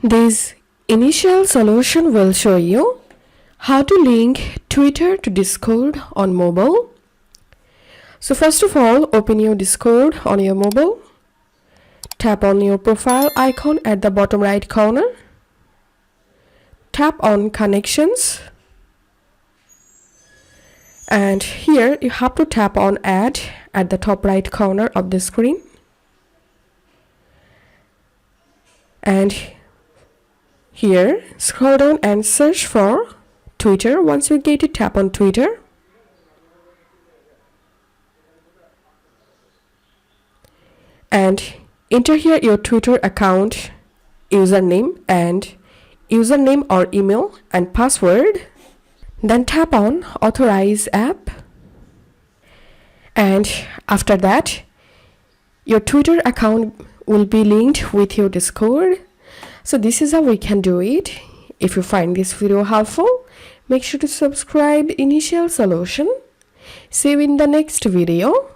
This initial solution will show you how to link Twitter to Discord on mobile. So first of all, open your Discord on your mobile. Tap on your profile icon at the bottom right corner. Tap on Connections. And here you have to tap on Add at the top right corner of the screen. And here, scroll down and search for Twitter. Once you get it, tap on Twitter. And enter here your Twitter account username or email and password. Then tap on Authorize app. And after that, your Twitter account will be linked with your Discord. So this is how we can do it. If you find this video helpful, make sure to subscribe Initial Solution. See you in the next video.